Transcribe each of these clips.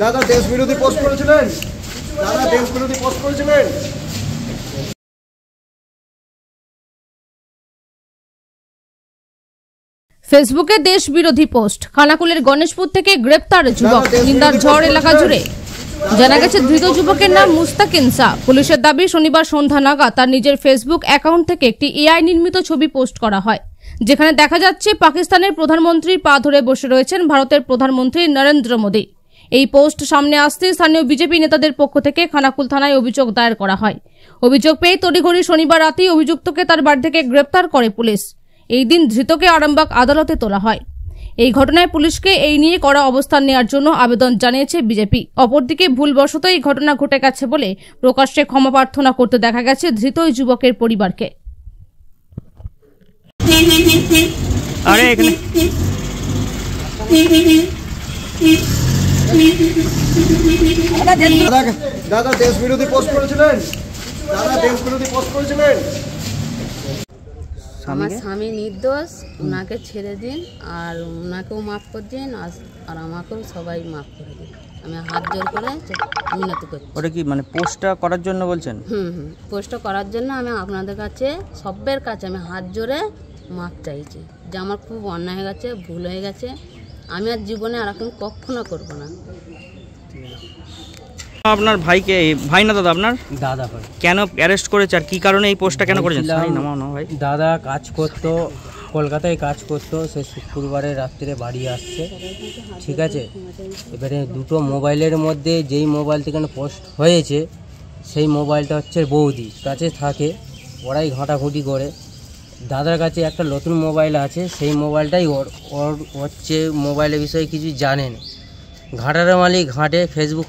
দাদা দেশ বিরোধী পোস্ট করেছিলেন, দাদা দেশ বিরোধী পোস্ট করেছিলেন। ফেসবুকে দেশ বিরোধী পোস্ট, খানাকুলের গণেশপুর থেকে গ্রেপ্তার যুবক, নিন্দার ঝড় এলাকা জুড়ে। জানা গেছে ধৃত যুবকের নাম মুস্তাকিন শাহ। পুলিশের দাবি শনিবার সন্ধ্যা নাগাদ তার নিজের ফেসবুক অ্যাকাউন্ট থেকে একটি এআই নির্মিত ছবি পোস্ট করা হয়, যেখানে দেখা যাচ্ছে পাকিস্তানের প্রধানমন্ত্রীর পা ধরে বসে রয়েছেন ভারতের প্রধানমন্ত্রী নরেন্দ্র মোদী। এই পোস্ট সামনে আসতে স্থানীয় বিজেপি নেতাদের পক্ষ থেকে খানাকুল থানায় অভিযোগ দায়ের করা হয়। অভিযোগ পেয়ে তড়িঘড়ি শনিবার রাতেই অভিযুক্তকে তার বাড়ি থেকে গ্রেপ্তার করে পুলিশ। এই দিন ধৃতকে আরামবাগ আদালতে তোলা হয়। এই ঘটনায় পুলিশকে এই নিয়ে কড়া অবস্থান নেওয়ার জন্য আবেদন জানিয়েছে বিজেপি। অপরদিকে ভুলবশত এই ঘটনা ঘটে গেছে বলে প্রকাশ্যে ক্ষমা প্রার্থনা করতে দেখা গেছে ধৃত ওই যুবকের পরিবারকে। দাদা দেশ বিরোধী পোস্ট করেছিলেন, দাদা দেশ বিরোধী পোস্ট করেছিলেন। আমার স্বামী নির্দোষ, ওনাকে ছেড়ে দিন, আর ওনাকেও মাফ করে দিন, আর আমাকেও সবাই মাফ করে দিন। আমি হাত জোর করে মিনতি করছি। ওটা কি মানে পোস্টটা করার জন্য বলছেন? পোস্টটা করার জন্য আমি আপনাদের কাছে সবের কাছে আমি হাত জোরে মাফ চাইছি যে আমার খুব অন্যায় হয়ে গেছে, ভুল হয়ে গেছে। আমি আর জীবনে আর এখন কখনো করবো না। আপনার ভাইকে, ভাই না দাদা, আপনার দাদা ভাই কেন অ্যারেস্ট করেছে আর কি কারণে এই পোস্টটা কেন করেছেন? ভাই দাদা কাজ করতো, কলকাতায় কাজ করতো, সে শুক্রবারে রাত্রে বাড়ি আসছে, ঠিক আছে। এবারে দুটো মোবাইলের মধ্যে যেই মোবাইল থেকে পোস্ট হয়েছে সেই মোবাইলটা হচ্ছে বৌদির কাছে থাকে, ওরাই ঘাঁটাঘুঁটি করে। দাদার কাছে একটা নতুন মোবাইল আছে, সেই মোবাইলটাই ওর হচ্ছে মোবাইলের বিষয়ে কিছু জানে না। ঘাটার মালিক ঘাটে ফেসবুক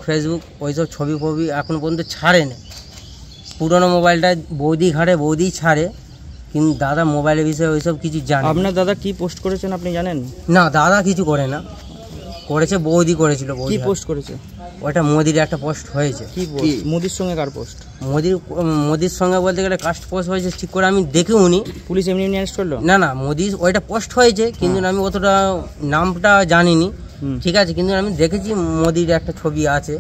ওইসব ছবি ফবি এখন পর্যন্ত ছাড়ে না। পুরনো মোবাইলটা বৌদি ঘাটে, বৌদি ছাড়ে, কিন্তু দাদা মোবাইলের বিষয়ে ওইসব কিছু জানে। আপনার দাদা কি পোস্ট করেছেন আপনি জানেন? না, দাদা কিছু করে না, করেছে বৌদি করেছিল। কি পোস্ট করেছে? ওটা মোদির একটা পোস্ট হয়েছে। কি পোস্ট? মোদির সঙ্গে কার পোস্ট? মোদির সঙ্গে বলতে গেলে কাস্ট পোস্ট হয়েছে, ঠিক করে আমি দেখিওনি। পুলিশ এমনি অ্যারেস্ট করলো? না, মোদির ওইটা পোস্ট হয়েছে, কিন্তু আমি অতটা নামটা জানিনি, ঠিক আছে। কিন্তু আমি দেখেছি মোদির একটা ছবি আছে,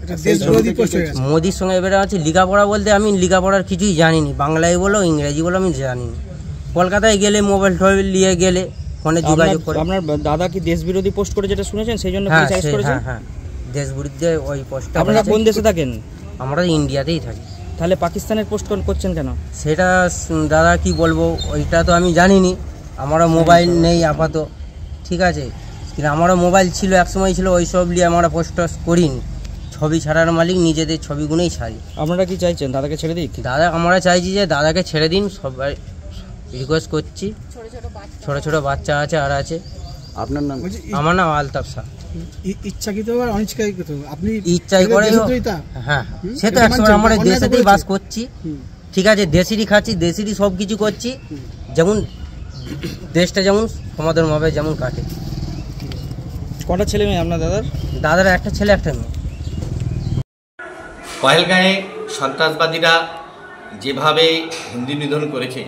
মোদির সঙ্গে। এবারে আছে লেখাপড়া বলতে আমি লেখাপড়ার কিছুই জানিনি, বাংলায় বলো ইংরেজি বলো আমি জানিনি। কলকাতায় গেলে মোবাইল টোবাইল নিয়ে গেলে ফোনে যোগাযোগ করে। আপনার দাদা কি দেশ বিরোধী পোস্ট করে যেটা শুনেছেন সেই জন্য পুলিশ অ্যারেস্ট করেছে? হ্যাঁ, দেশ বিরুদ্ধে ওই পোস্টটা। আপনারা কোন দেশে থাকেন? আমরা ইন্ডিয়াতেই থাকি। তাহলে পাকিস্তানের পোস্ট করছেন কেন? সেটা দাদা কি বলবো, ওইটা তো আমি জানিনি। আমারও মোবাইল নেই আপাতত, ঠিক আছে। কিন্তু আমারও মোবাইল ছিল, একসময় ছিল, ওই সব নিয়ে আমরা পোস্ট টোস্ট করিনি। ছবি ছাড়ার মালিক নিজেদের ছবিগুলোই ছাড়ি। আপনারা কি চাইছেন, দাদাকে ছেড়ে দিক? দাদা আমরা চাইছি যে দাদাকে ছেড়ে দিন, সবাই রিকোয়েস্ট করছি। ছোট ছোট বাচ্চা আছে আর আছে। আপনার নাম? আমার নাম আলতাফ শাহ। ইচ্ছাকৃত আর অনিচ্ছাকৃত আপনি ইচ্ছাই করে? হ্যাঁ, সে তো একসময় আমরা দেশেতেই বাস করছি, ঠিক আছে। দেশেরই খাচ্ছি, দেশেরই সব কিছু করছি, যেমন দেশটা যেমন সমাদরভাবে যেমন কাটে। কটা ছেলে মেয়ে আপনার দাদার? দাদার একটা ছেলে একটা মেয়ে। পহেলগাঁয়ে সন্ত্রাসবাদীরা যেভাবে হিন্দু নিধন করেছে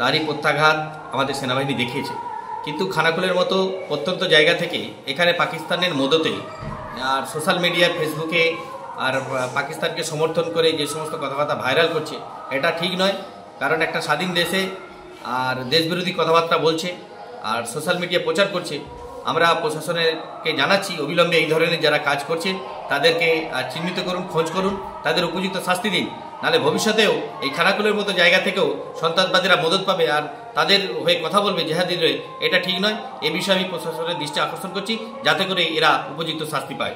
তারই প্রত্যাঘাত আমাদের সেনাবাহিনী দেখিয়েছে। কিন্তু খানাকুলের মতো প্রত্যন্ত জায়গা থেকে এখানে পাকিস্তানের মদতে আর সোশ্যাল মিডিয়া ফেসবুকে আর পাকিস্তানকে সমর্থন করে যে সমস্ত কথাবার্তা ভাইরাল করছে, এটা ঠিক নয়। কারণ একটা স্বাধীন দেশে আর দেশবিরোধী কথাবার্তা বলছে আর সোশ্যাল মিডিয়া প্রচার করছে। আমরা প্রশাসনকে জানাচ্ছি অবিলম্বে এই ধরনের যারা কাজ করছে তাদেরকে চিহ্নিত করুন, খোঁজ করুন, তাদের উপযুক্ত শাস্তি দিন। নাহলে ভবিষ্যতেও এই খানাকুলের মতো জায়গা থেকেও সন্ত্রাসবাদীরা মদত পাবে আর তাদের হয়ে কথা বলবে জেহাদির হয়ে। এটা ঠিক নয়। এ বিষয়ে আমি প্রশাসনের দৃষ্টি আকর্ষণ করছি যাতে করে এরা উপযুক্ত শাস্তি পায়।